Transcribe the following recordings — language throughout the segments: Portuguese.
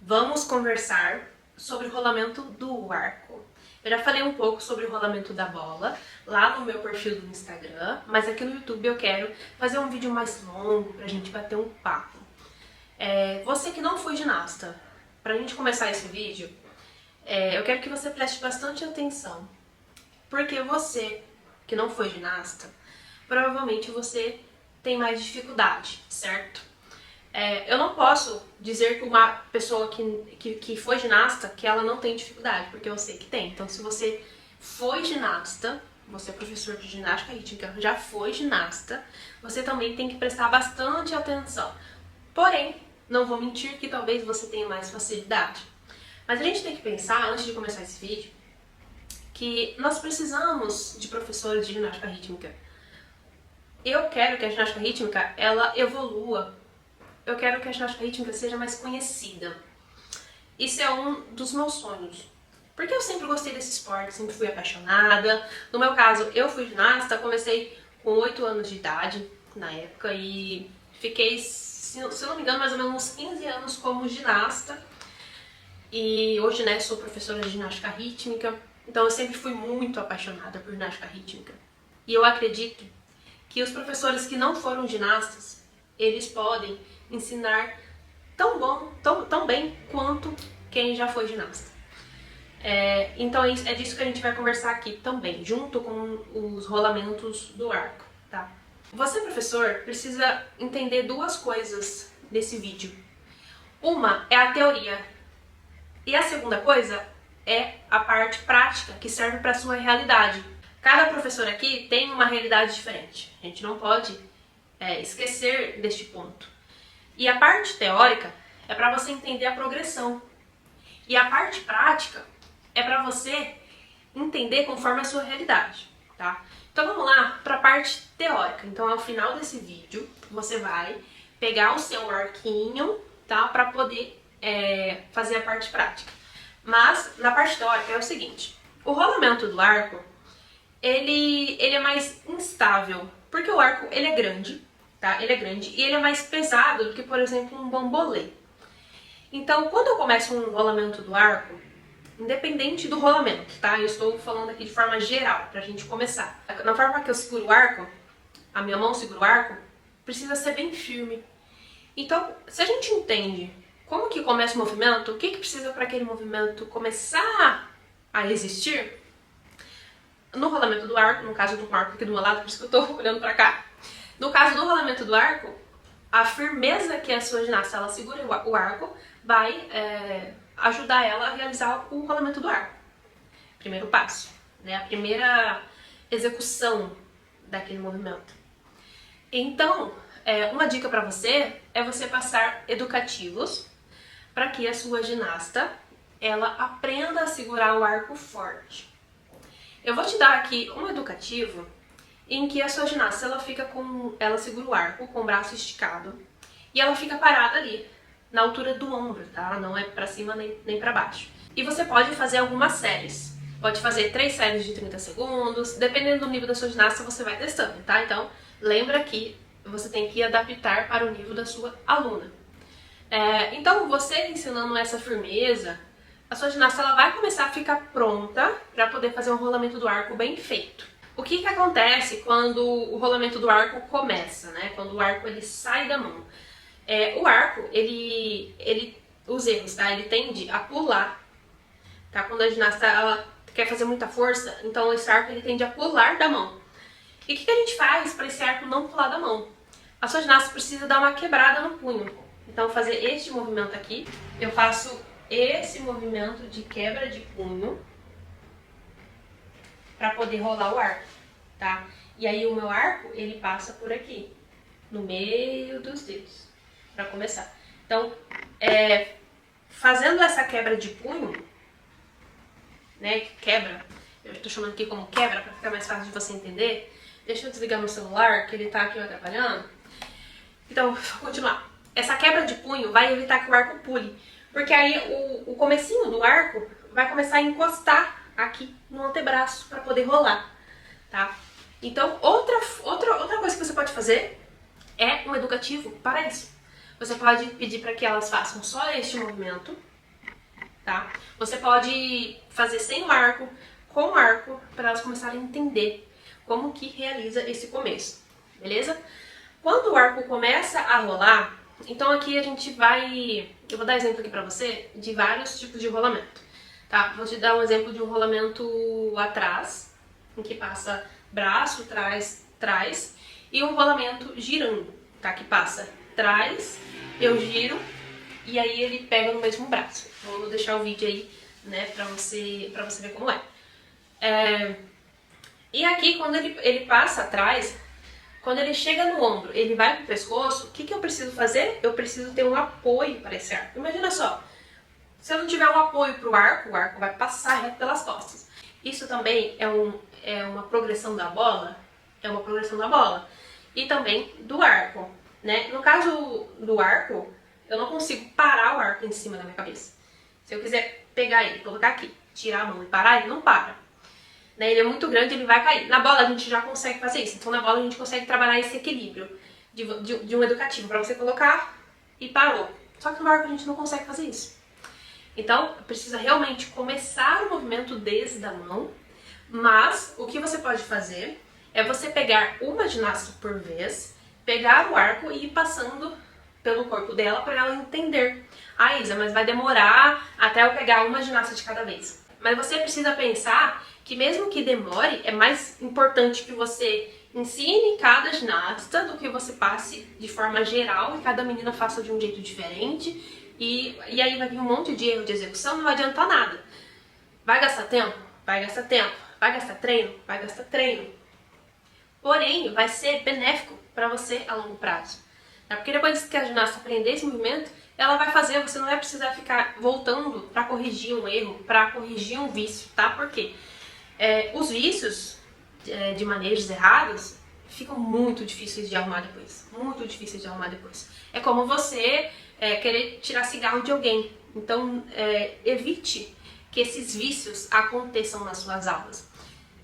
Vamos conversar sobre o rolamento do arco. Eu já falei um pouco sobre o rolamento da bola lá no meu perfil do Instagram, mas aqui no YouTube eu quero fazer um vídeo mais longo pra gente bater um papo. Você que não foi ginasta, pra gente começar esse vídeo, eu quero que você preste bastante atenção, porque você que não foi ginasta, provavelmente você tem mais dificuldade, certo? Eu não posso dizer que uma pessoa que foi ginasta, que ela não tem dificuldade, porque eu sei que tem. Então, se você foi ginasta, você é professor de ginástica rítmica, já foi ginasta, você também tem que prestar bastante atenção. Porém, não vou mentir que talvez você tenha mais facilidade. Mas a gente tem que pensar, antes de começar esse vídeo, que nós precisamos de professores de ginástica rítmica. Eu quero que a ginástica rítmica, ela evolua. Eu quero que a ginástica rítmica seja mais conhecida. Isso é um dos meus sonhos. Porque eu sempre gostei desse esporte, sempre fui apaixonada. No meu caso, eu fui ginasta, comecei com 8 anos de idade, na época, e fiquei, se eu não me engano, mais ou menos uns 15 anos como ginasta. E hoje, né, sou professora de ginástica rítmica, então eu sempre fui muito apaixonada por ginástica rítmica. E eu acredito que os professores que não foram ginastas, eles podem ensinar tão bem quanto quem já foi ginasta. Então é disso que a gente vai conversar aqui também, junto com os rolamentos do arco, tá? Você, professor, precisa entender duas coisas desse vídeo. Uma é a teoria, e a segunda coisa é a parte prática, que serve para a sua realidade. Cada professor aqui tem uma realidade diferente. A gente não pode esquecer deste ponto. E a parte teórica é para você entender a progressão. E a parte prática é para você entender conforme a sua realidade, tá? Então vamos lá para a parte teórica. Então ao final desse vídeo você vai pegar o seu arquinho, tá? Para poder fazer a parte prática. Mas na parte teórica é o seguinte: o rolamento do arco ele é mais instável, porque o arco ele é grande, tá? Ele é grande e ele é mais pesado do que, por exemplo, um bambolê. Então, quando eu começo um rolamento do arco, independente do rolamento, tá? Eu estou falando aqui de forma geral, pra gente começar. Na forma que eu seguro o arco, a minha mão segura o arco, precisa ser bem firme. Então, se a gente entende como que começa o movimento, o que precisa para aquele movimento começar a existir, no rolamento do arco, no caso do arco aqui do meu lado, por isso que eu tô olhando pra cá. No caso do rolamento do arco, a firmeza que a sua ginasta ela segura o arco vai ajudar ela a realizar o rolamento do arco. Primeiro passo, né? A primeira execução daquele movimento. Então, uma dica para você é você passar educativos para que a sua ginasta ela aprenda a segurar o arco forte. Eu vou te dar aqui um educativo em que a sua ginasta ela segura o arco com o braço esticado e ela fica parada ali, na altura do ombro, tá? Não é pra cima nem pra baixo. E você pode fazer algumas séries. Pode fazer 3 séries de 30 segundos, dependendo do nível da sua ginasta você vai testando, tá? Então, lembra que você tem que adaptar para o nível da sua aluna. Então, você ensinando essa firmeza, a sua ginasta ela vai começar a ficar pronta para poder fazer um rolamento do arco bem feito. O que acontece quando o rolamento do arco começa, né? Quando o arco ele sai da mão? O arco, os erros, tá? Ele tende a pular, tá? Quando a ginasta ela quer fazer muita força, então esse arco ele tende a pular da mão. E o que a gente faz para esse arco não pular da mão? A sua ginasta precisa dar uma quebrada no punho. Então, fazer este movimento aqui, eu faço esse movimento de quebra de punho para poder rolar o arco, tá? E aí o meu arco, ele passa por aqui, no meio dos dedos, para começar. Então, fazendo essa quebra de punho, né, quebra, eu estou chamando aqui como quebra para ficar mais fácil de você entender. Deixa eu desligar meu celular, que ele tá aqui me atrapalhando. Então, vou continuar. Essa quebra de punho vai evitar que o arco pule, porque aí o comecinho do arco vai começar a encostar aqui no antebraço para poder rolar, tá? Então, outra coisa que você pode fazer é um educativo para isso. Você pode pedir para que elas façam só este movimento, tá? Você pode fazer sem o arco, com o arco, para elas começarem a entender como que realiza esse começo, beleza? Quando o arco começa a rolar, então aqui a gente vai... Eu vou dar exemplo aqui pra você de vários tipos de rolamento, tá? Vou te dar um exemplo de um rolamento atrás, em que passa braço, trás, e um rolamento girando, tá? Que passa trás, eu giro, e aí ele pega no mesmo braço. Vou deixar o vídeo aí, né, pra você ver como é. E aqui, quando ele passa atrás, quando ele chega no ombro, ele vai pro pescoço, o que que eu preciso fazer? Eu preciso ter um apoio para esse arco. Imagina só, se eu não tiver um apoio pro arco, o arco vai passar reto pelas costas. Isso também é uma progressão da bola, e também do arco, né? No caso do arco, eu não consigo parar o arco em cima da minha cabeça. Se eu quiser pegar ele, colocar aqui, tirar a mão e parar, ele não para. Né? Ele é muito grande, ele vai cair. Na bola a gente já consegue fazer isso. Então na bola a gente consegue trabalhar esse equilíbrio de um educativo, para você colocar e parou. Só que no arco a gente não consegue fazer isso. Então precisa realmente começar o movimento desde a mão, mas o que você pode fazer é você pegar uma ginasta por vez, pegar o arco e ir passando pelo corpo dela para ela entender. Ah, Isa, mas vai demorar até eu pegar uma ginasta de cada vez. Mas você precisa pensar que mesmo que demore, é mais importante que você ensine cada ginasta do que você passe de forma geral e cada menina faça de um jeito diferente. E aí vai vir um monte de erro de execução, não vai adiantar nada. Vai gastar tempo? Vai gastar tempo. Vai gastar treino? Vai gastar treino. Porém, vai ser benéfico para você a longo prazo. Porque depois que a ginasta aprender esse movimento, ela vai fazer, você não vai precisar ficar voltando para corrigir um erro, para corrigir um vício, tá? Por quê? Os vícios de manejos errados ficam muito difíceis de arrumar depois. Muito difíceis de arrumar depois. É como você querer tirar cigarro de alguém. Então, evite que esses vícios aconteçam nas suas aulas.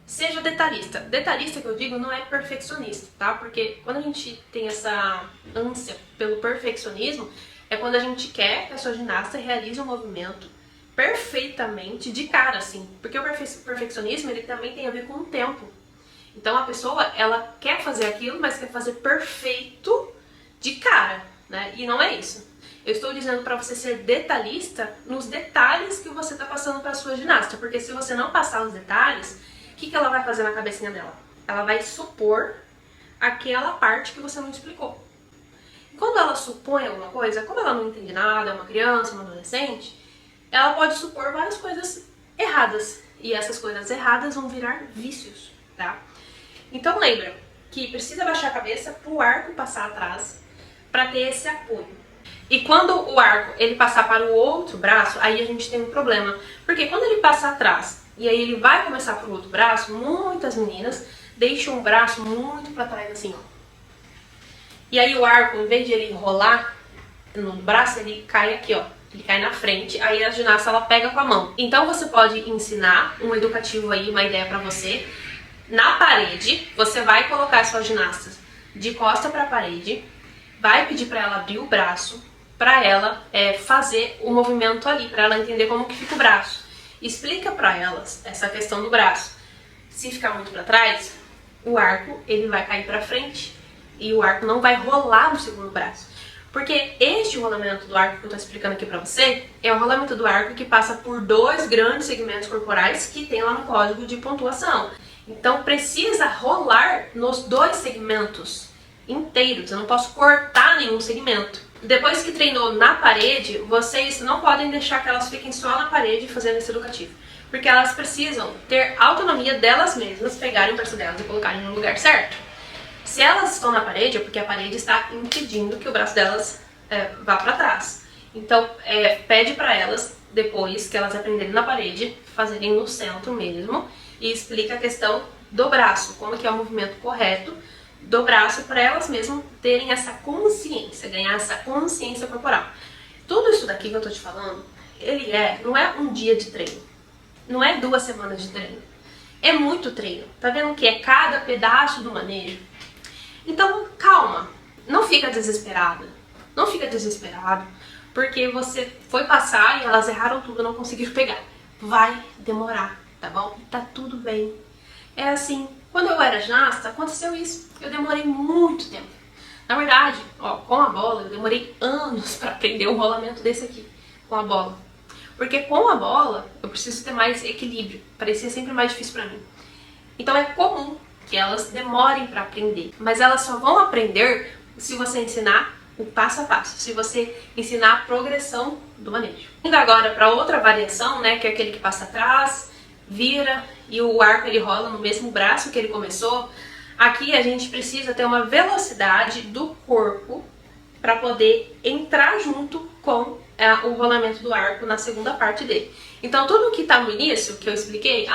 Seja detalhista. Detalhista que eu digo não é perfeccionista, tá? Porque quando a gente tem essa ânsia pelo perfeccionismo, é quando a gente quer que a sua ginasta realize um movimento perfeitamente de cara, assim. Porque o perfeccionismo, ele também tem a ver com o tempo. Então a pessoa, ela quer fazer aquilo, mas quer fazer perfeito de cara, né? E não é isso. Eu estou dizendo para você ser detalhista nos detalhes que você está passando para a sua ginasta. Porque se você não passar os detalhes, o que ela vai fazer na cabecinha dela? Ela vai supor aquela parte que você não explicou. Quando ela supõe alguma coisa, como ela não entende nada, é uma criança, uma adolescente, ela pode supor várias coisas erradas. E essas coisas erradas vão virar vícios, tá? Então lembra que precisa baixar a cabeça para o arco passar atrás, para ter esse apoio. E quando o arco ele passar para o outro braço, aí a gente tem um problema. Porque quando ele passa atrás e aí ele vai começar para o outro braço, muitas meninas deixam o braço muito para trás assim, ó. E aí o arco, em vez de ele rolar no braço, ele cai aqui, ó. Ele cai na frente, aí a ginasta ela pega com a mão. Então você pode ensinar um educativo aí, uma ideia pra você. Na parede, você vai colocar as suas ginastas de costa pra parede, vai pedir pra ela abrir o braço, pra ela fazer o movimento ali, pra ela entender como que fica o braço. Explica pra elas essa questão do braço. Se ficar muito pra trás, o arco ele vai cair pra frente e o arco não vai rolar no segundo braço. Porque este rolamento do arco que eu estou explicando aqui pra você é o rolamento do arco que passa por dois grandes segmentos corporais que tem lá no código de pontuação. Então precisa rolar nos dois segmentos inteiros, eu não posso cortar nenhum segmento. Depois que treinou na parede, vocês não podem deixar que elas fiquem só na parede fazendo esse educativo. Porque elas precisam ter autonomia delas mesmas, pegarem o braço delas e colocarem no lugar certo. Se elas estão na parede, é porque a parede está impedindo que o braço delas vá para trás. Então, pede para elas, depois que elas aprenderem na parede, fazerem no centro mesmo, e explica a questão do braço, como que é o movimento correto do braço, para elas mesmas terem essa consciência, ganhar essa consciência corporal. Tudo isso daqui que eu tô te falando, não é um dia de treino, não é 2 semanas de treino, é muito treino. Tá vendo que é cada pedaço do manejo? Então, calma, não fica desesperada, Não fica desesperado, porque você foi passar e elas erraram tudo, não conseguiram pegar. Vai demorar, tá bom? Tá tudo bem. É assim, quando eu era ginasta, aconteceu isso. Eu demorei muito tempo. Na verdade, ó, com a bola, eu demorei anos pra aprender um rolamento desse aqui, com a bola. Porque com a bola, eu preciso ter mais equilíbrio. Parecia sempre mais difícil pra mim. Então é comum que elas demorem pra aprender. Mas elas só vão aprender se você ensinar o passo a passo, se você ensinar a progressão do manejo. Indo agora para outra variação, né, que é aquele que passa atrás, vira e o arco ele rola no mesmo braço que ele começou. Aqui a gente precisa ter uma velocidade do corpo para poder entrar junto com o rolamento do arco na segunda parte dele. Então tudo que está no início, que eu expliquei,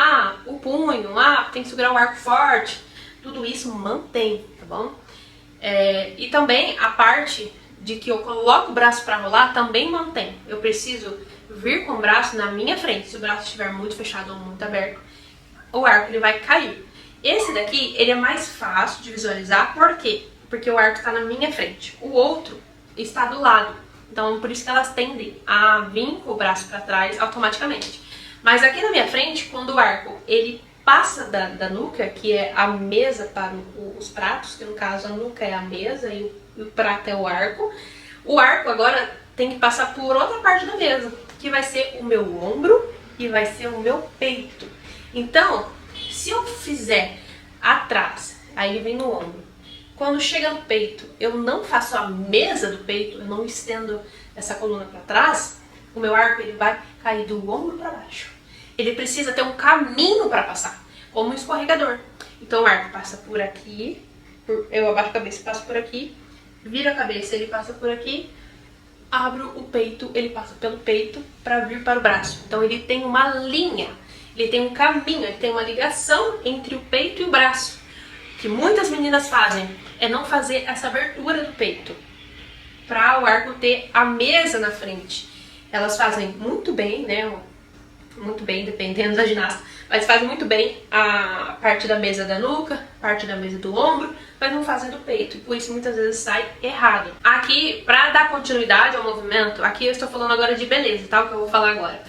o punho, tem que segurar o arco forte, tudo isso mantém, tá bom? E também a parte de que eu coloco o braço para rolar também mantém. Eu preciso vir com o braço na minha frente. Se o braço estiver muito fechado ou muito aberto, o arco ele vai cair. Esse daqui ele é mais fácil de visualizar, por quê? Porque o arco está na minha frente. O outro está do lado. Então por isso que elas tendem a vir com o braço para trás automaticamente. Mas aqui na minha frente, quando o arco ele passa da nuca, que é a mesa para os pratos, que no caso a nuca é a mesa e o prato é o arco agora tem que passar por outra parte da mesa, que vai ser o meu ombro e vai ser o meu peito. Então, se eu fizer atrás, aí vem no ombro, quando chega no peito, eu não faço a mesa do peito, eu não estendo essa coluna para trás, o meu arco ele vai cair do ombro para baixo. Ele precisa ter um caminho para passar, como um escorregador. Então o arco passa por aqui, eu abaixo a cabeça e passo por aqui, viro a cabeça, ele passa por aqui, abro o peito, ele passa pelo peito para vir para o braço. Então ele tem uma linha, ele tem um caminho, ele tem uma ligação entre o peito e o braço. O que muitas meninas fazem é não fazer essa abertura do peito, para o arco ter a mesa na frente. Elas fazem muito bem, né? Muito bem, dependendo da ginasta, mas fazem muito bem a parte da mesa da nuca, parte da mesa do ombro, mas não fazem do peito, e por isso muitas vezes sai errado. Aqui, para dar continuidade ao movimento, aqui eu estou falando agora de beleza, tá? O que eu vou falar agora.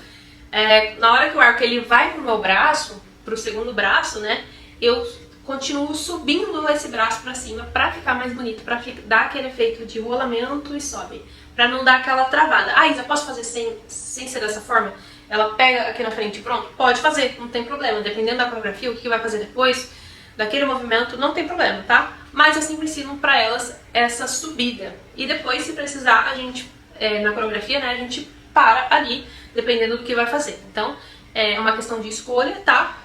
Na hora que o arco ele vai pro meu braço, pro segundo braço, né, eu continuo subindo esse braço para cima para ficar mais bonito, para dar aquele efeito de rolamento e sobe, para não dar aquela travada. Isa, posso fazer sem ser dessa forma? Ela pega aqui na frente e pronto? Pode fazer, não tem problema. Dependendo da coreografia, o que vai fazer depois daquele movimento, não tem problema, tá? Mas eu sempre ensino pra elas essa subida. E depois, se precisar, a gente, na coreografia, né, a gente para ali, dependendo do que vai fazer. Então, é uma questão de escolha, tá?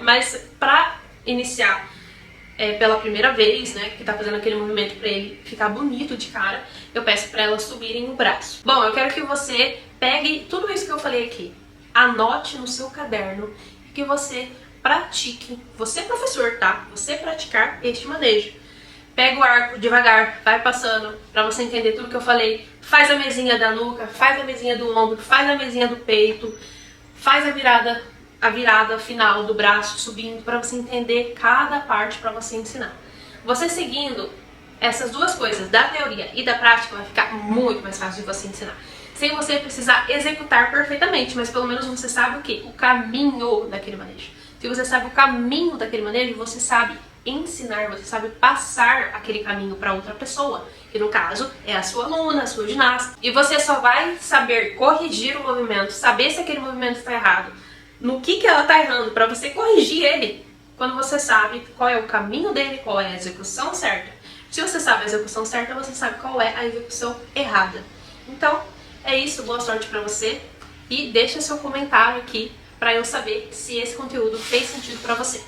Mas pra iniciar pela primeira vez, né, que tá fazendo aquele movimento pra ele ficar bonito de cara, eu peço pra elas subirem o braço. Bom, eu quero que você pegue tudo isso que eu falei aqui, anote no seu caderno e que você pratique, você professor, tá? Você praticar este manejo. Pega o arco devagar, vai passando pra você entender tudo que eu falei. Faz a mesinha da nuca, faz a mesinha do ombro, faz a mesinha do peito, faz a virada final do braço subindo para você entender cada parte para você ensinar. Você seguindo essas duas coisas, da teoria e da prática, vai ficar muito mais fácil de você ensinar. Sem você precisar executar perfeitamente, mas pelo menos você sabe o quê? O caminho daquele manejo. Se você sabe o caminho daquele manejo, você sabe ensinar, você sabe passar aquele caminho para outra pessoa, que no caso é a sua aluna, a sua ginasta. E você só vai saber corrigir o movimento, saber se aquele movimento está errado, no que ela está errando, para você corrigir ele, quando você sabe qual é o caminho dele, qual é a execução certa. Se você sabe a execução certa, você sabe qual é a execução errada. Então, é isso, boa sorte para você e deixa seu comentário aqui para eu saber se esse conteúdo fez sentido para você.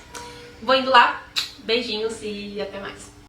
Vou indo lá, beijinhos e até mais.